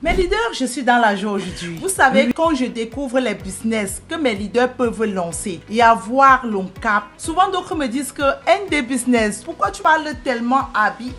Mes leaders, je suis dans la joie aujourd'hui. Vous savez, quand je découvre les business que mes leaders peuvent lancer et avoir le cap, souvent d'autres me disent que ND Business, pourquoi tu parles tellement habit?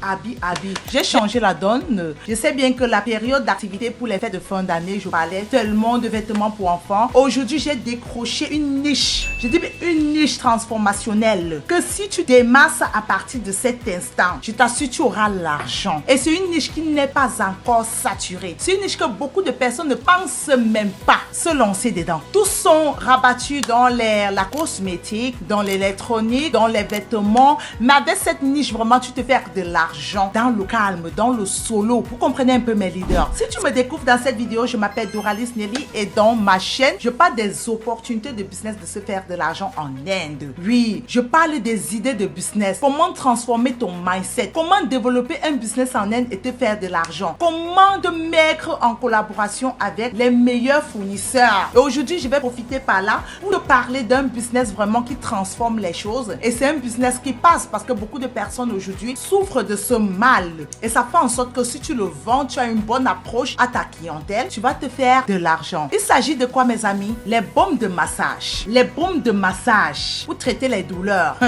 J'ai changé la donne. Je sais bien que la période d'activité pour les fêtes de fin d'année, je parlais tellement de vêtements pour enfants. Aujourd'hui, j'ai décroché une niche. Je dis une niche transformationnelle que si tu démasses à partir de cet instant, je t'assure, tu auras l'argent. Et c'est une niche qui n'est pas encore saturée. C'est une niche que beaucoup de personnes ne pensent même pas se lancer dedans. Tous sont rabattus dans la cosmétique, dans l'électronique, dans les vêtements. Mais avec cette niche, vraiment, tu te fais de l'argent dans le calme, dans le solo. Vous comprenez un peu mes leaders. Si tu me découvres dans cette vidéo, je m'appelle Doralis Nelly et dans ma chaîne, je parle des opportunités de business de se faire de l'argent en Inde. Oui, je parle des idées de business. Comment transformer ton mindset. Comment développer un business en Inde et te faire de l'argent. Comment te mettre en collaboration avec les meilleurs fournisseurs. Et aujourd'hui, je vais profiter par là pour te parler d'un business vraiment qui transforme les choses. Et c'est un business qui passe parce que beaucoup de personnes aujourd'hui souffrent de ce mal. Et ça fait en sorte que si tu le vends, tu as une bonne approche à ta clientèle, tu vas te faire de l'argent. Il s'agit de quoi, mes amis? Les baumes de massage. Les baumes de massage pour traiter les douleurs.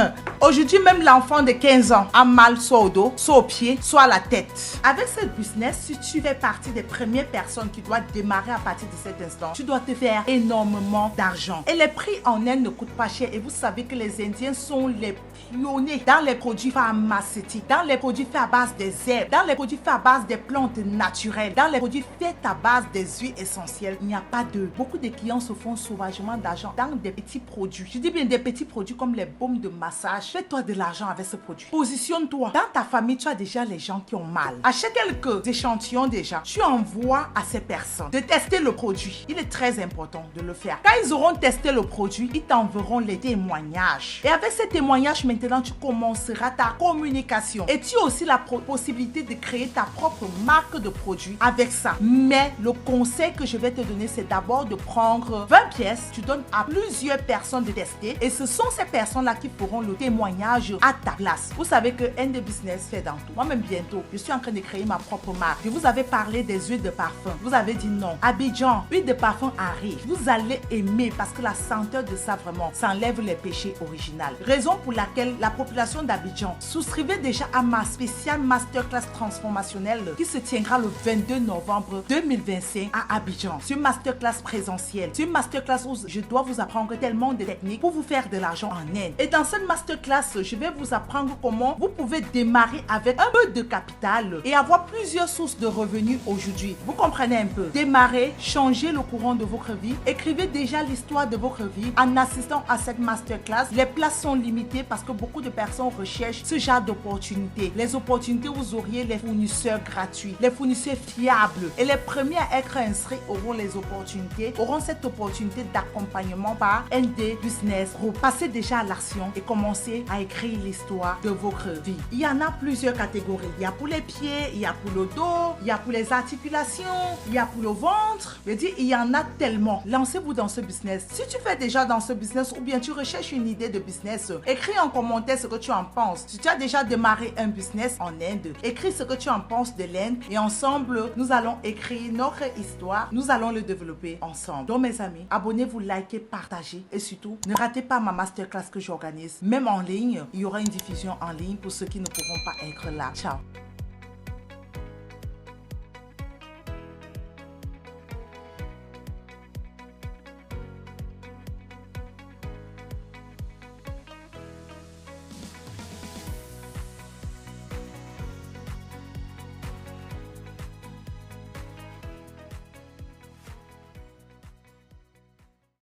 Aujourd'hui, même l'enfant de 15 ans a mal soit au dos, soit au pied, soit à la tête. Avec ce business, si tu fais partie des premières personnes qui doivent démarrer à partir de cet instant, tu dois te faire énormément d'argent. Et les prix en Inde ne coûtent pas cher. Et vous savez que les Indiens sont les pionniers dans les produits pharmaceutiques, dans les produits faits à base des herbes, dans les produits faits à base des plantes naturelles, dans les produits faits à base des huiles essentielles. Il n'y a pas de... Beaucoup de clients se font sauvagement d'argent dans des petits produits. Je dis bien des petits produits comme les baumes de massage. Fais-toi de l'argent avec ce produit. Positionne-toi. Dans ta famille, tu as déjà les gens qui ont mal. Achète quelques échantillons déjà. Tu envoies à ces personnes de tester le produit. Il est très important de le faire. Quand ils auront testé le produit, ils t'enverront les témoignages. Et avec ces témoignages, maintenant, tu commenceras ta communication. Et tu as aussi la possibilité de créer ta propre marque de produit avec ça. Mais le conseil que je vais te donner, c'est d'abord de prendre 20 pièces. Tu donnes à plusieurs personnes de tester. Et ce sont ces personnes-là qui feront le témoignage à ta place. Vous savez que ND Business fait dans tout. Moi-même, bientôt, je suis en train de créer ma propre marque. Je vous avais parlé des huiles de parfum. Vous avez dit non. Abidjan, huile de parfum arrive. Vous allez aimer parce que la senteur de ça vraiment, ça enlève les péchés originaux. Raison pour laquelle la population d'Abidjan, souscrivez déjà à ma spéciale masterclass transformationnelle qui se tiendra le 22 novembre 2025 à Abidjan. C'est une masterclass présentielle. C'est une masterclass où je dois vous apprendre tellement de techniques pour vous faire de l'argent en Inde. Et dans cette masterclass, je vais vous apprendre comment vous pouvez démarrer avec un peu de capital et avoir plusieurs sources de revenus aujourd'hui. Vous comprenez un peu? Démarrez, changez le courant de votre vie. Écrivez déjà l'histoire de votre vie en assistant à cette masterclass. Les places sont limitées parce que beaucoup de personnes recherchent ce genre d'opportunités. Les opportunités où vous auriez les fournisseurs gratuits, les fournisseurs fiables. Et les premiers à être inscrits auront les opportunités, auront cette opportunité d'accompagnement par ND Business Group. Passez déjà à l'action et commencez à écrire l'histoire de votre vie. Il y en a plusieurs catégories. Il y a pour les pieds, il y a pour le dos, il y a pour les articulations, il y a pour le ventre. Je dis, il y en a tellement. Lancez-vous dans ce business. Si tu fais déjà dans ce business ou bien tu recherches une idée de business, écris en commentaire ce que tu en penses. Si tu as déjà démarré un business en Inde, écris ce que tu en penses de l'Inde et ensemble, nous allons écrire notre histoire. Nous allons le développer ensemble. Donc mes amis, abonnez-vous, likez, partagez et surtout, ne ratez pas ma masterclass que j'organise. Même en ligne, il y aura une diffusion en ligne pour ceux qui ne pourront pas être là. Ciao.